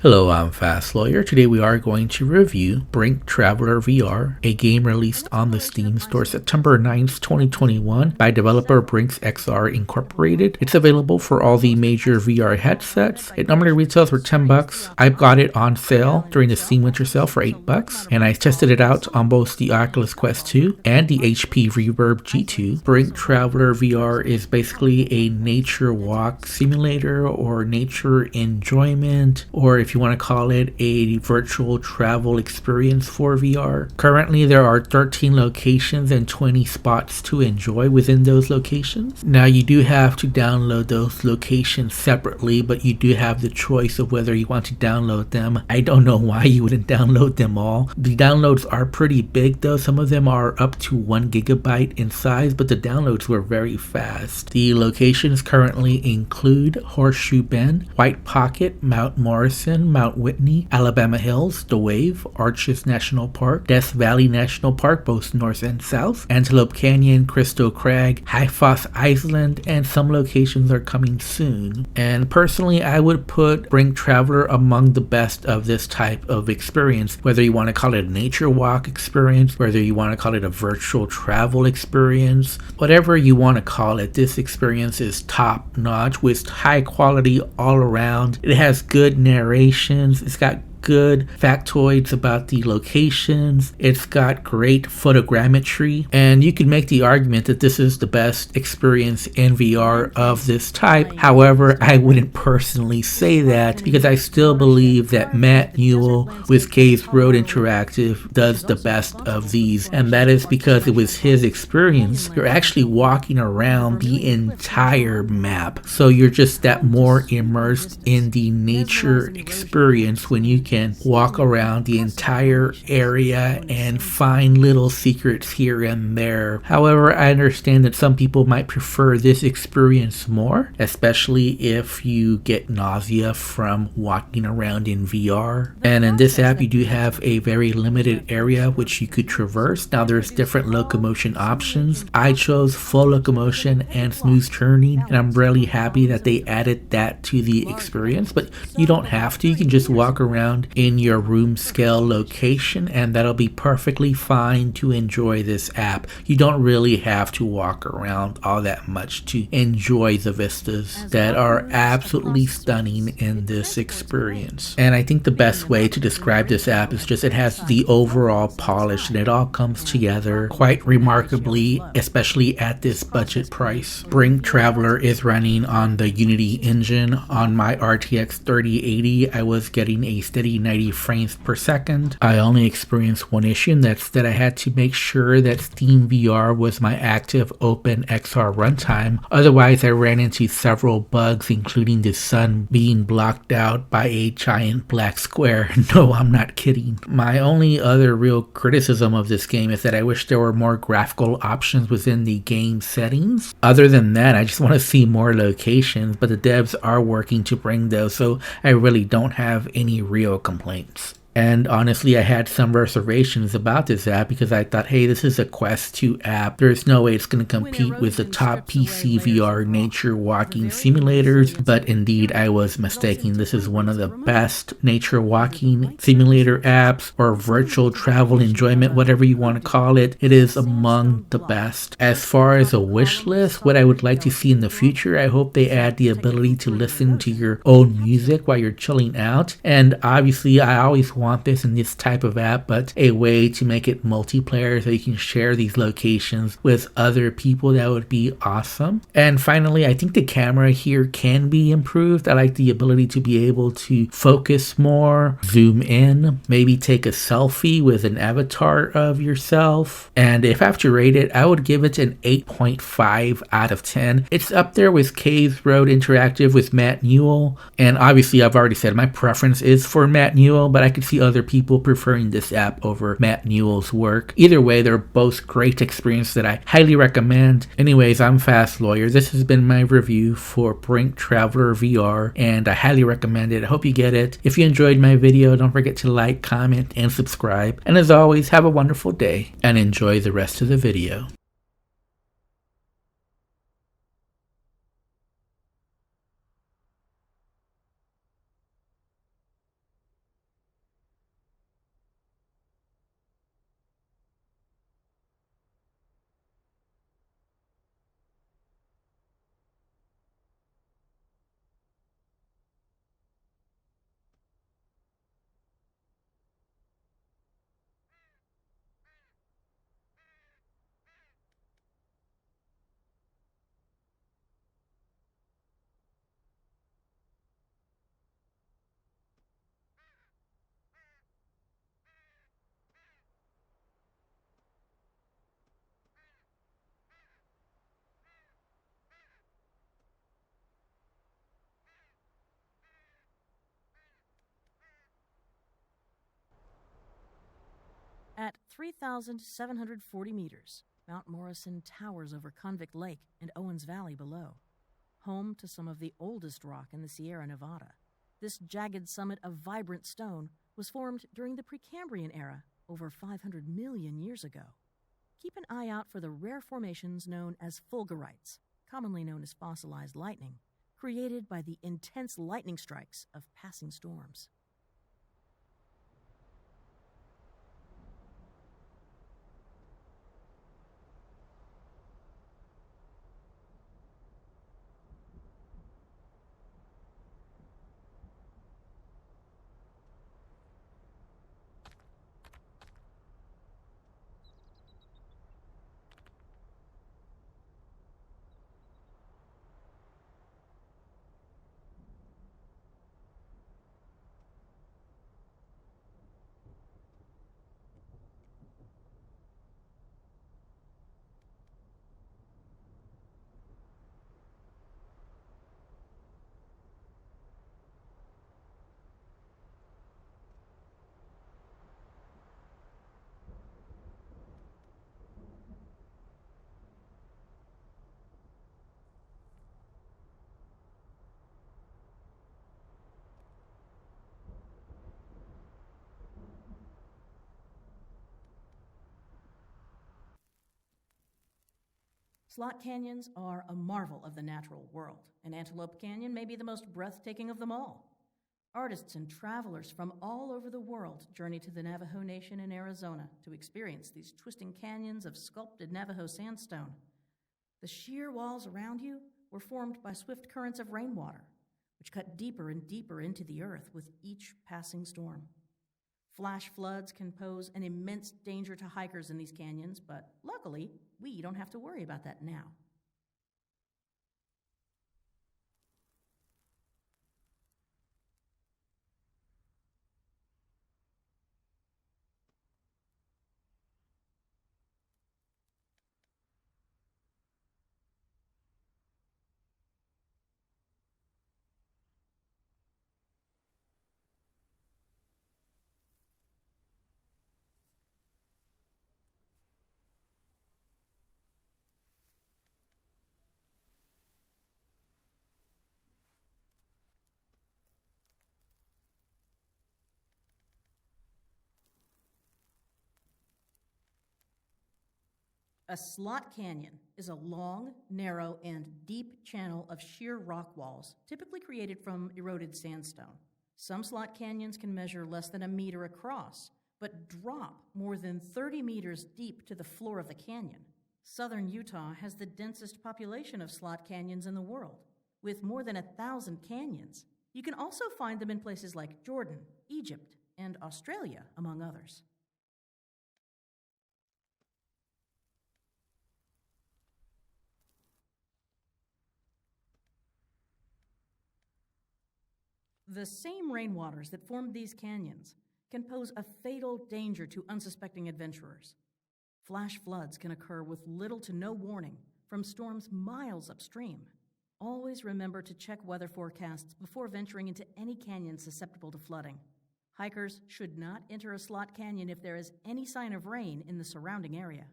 Hello, I'm Fast Lawyer. Today we are going to review Brink Traveler VR, a game released on the Steam Store September 9th, 2021 by developer Brink's XR Incorporated. It's available for all the major VR headsets. It normally retails for $10. I got it on sale during the Steam Winter Sale for $8, and I tested it out on both the Oculus Quest 2 and the HP Reverb G2. Brink Traveler VR is basically a nature walk simulator or nature enjoyment, or if you want to call it a virtual travel experience for VR. Currently, there are 13 locations and 20 spots to enjoy within those locations. Now, you do have to download those locations separately, but you do have the choice of whether you want to download them. I don't know why you wouldn't download them all. The downloads are pretty big though. Some of them are up to 1 gigabyte in size, but the downloads were very fast. The locations currently include Horseshoe Bend, White Pocket, Mount Morrison, Mount Whitney, Alabama Hills, The Wave, Arches National Park, Death Valley National Park, both north and south, Antelope Canyon, Crystal Crag, Haifoss Island, and some locations are coming soon. And personally, I would put Brink Traveler among the best of this type of experience, whether you want to call it a nature walk experience, whether you want to call it a virtual travel experience, whatever you want to call it, this experience is top notch with high quality all around. It has good narrations. It's got good factoids about the locations. It's got great photogrammetry, and you can make the argument that this is the best experience in VR of this type. However, I wouldn't personally say that because I still believe that Matt Newell with Gaze Road Interactive does the best of these, and that is because it was his experience. You're actually walking around the entire map, so you're just that more immersed in the nature experience when you can walk around the entire area and find little secrets here and there. However, I understand that some people might prefer this experience more, especially if you get nausea from walking around in VR. And in this app, you do have a very limited area which you could traverse. Now, there's different locomotion options. I chose full locomotion and smooth turning, and I'm really happy that they added that to the experience, but you don't have to. You can just walk around in your room scale location, and that'll be perfectly fine to enjoy this app. You don't really have to walk around all that much to enjoy the vistas that are absolutely stunning in this experience. And I think the best way to describe this app is just it has the overall polish, and it all comes together quite remarkably, especially at this budget price. Brink Traveler is running on the Unity engine. On my RTX 3080, I was getting a steady 90 frames per second. I only experienced one issue, and that's that I had to make sure that Steam VR was my active open XR runtime. Otherwise, I ran into several bugs, including the sun being blocked out by a giant black square. No, I'm not kidding. My only other real criticism of this game is that I wish there were more graphical options within the game settings. Other than that, I just want to see more locations, but the devs are working to bring those, so I really don't have any real complaints. And honestly, I had some reservations about this app because I thought, hey, this is a Quest 2 app. There's no way it's going to compete with the top PCVR nature walking simulators. But indeed, I was mistaken. This is one of the best nature walking simulator apps, or virtual travel enjoyment, whatever you want to call it. It is among the best. As far as a wish list, what I would like to see in the future, I hope they add the ability to listen to your own music while you're chilling out. And obviously, I always want this in this type of app, but a way to make it multiplayer so you can share these locations with other people, that would be awesome. And finally, I think the camera here can be improved. I like the ability to be able to focus more, zoom in, maybe take a selfie with an avatar of yourself. And if I have to rate it, I would give it an 8.5 out of 10. It's up there with Gaze Road Interactive with Matt Newell, and obviously I've already said my preference is for Matt Newell, but I could see other people preferring this app over Matt Newell's work. Either way, they're both great experiences that I highly recommend. Anyways, I'm Fast Lawyer. This has been my review for Brink Traveler VR, and I highly recommend it. I hope you get it. If you enjoyed my video, don't forget to like, comment, and subscribe. And as always, have a wonderful day and enjoy the rest of the video. At 3,740 meters, Mount Morrison towers over Convict Lake and Owens Valley below. Home to some of the oldest rock in the Sierra Nevada, this jagged summit of vibrant stone was formed during the Precambrian era over 500 million years ago. Keep an eye out for the rare formations known as fulgurites, commonly known as fossilized lightning, created by the intense lightning strikes of passing storms. Slot canyons are a marvel of the natural world, and Antelope Canyon may be the most breathtaking of them all. Artists and travelers from all over the world journey to the Navajo Nation in Arizona to experience these twisting canyons of sculpted Navajo sandstone. The sheer walls around you were formed by swift currents of rainwater, which cut deeper and deeper into the earth with each passing storm. Flash floods can pose an immense danger to hikers in these canyons, but luckily, we don't have to worry about that now. A slot canyon is a long, narrow, and deep channel of sheer rock walls, typically created from eroded sandstone. Some slot canyons can measure less than a meter across, but drop more than 30 meters deep to the floor of the canyon. Southern Utah has the densest population of slot canyons in the world, with more than 1,000 canyons. You can also find them in places like Jordan, Egypt, and Australia, among others. The same rainwaters that formed these canyons can pose a fatal danger to unsuspecting adventurers. Flash floods can occur with little to no warning from storms miles upstream. Always remember to check weather forecasts before venturing into any canyon susceptible to flooding. Hikers should not enter a slot canyon if there is any sign of rain in the surrounding area.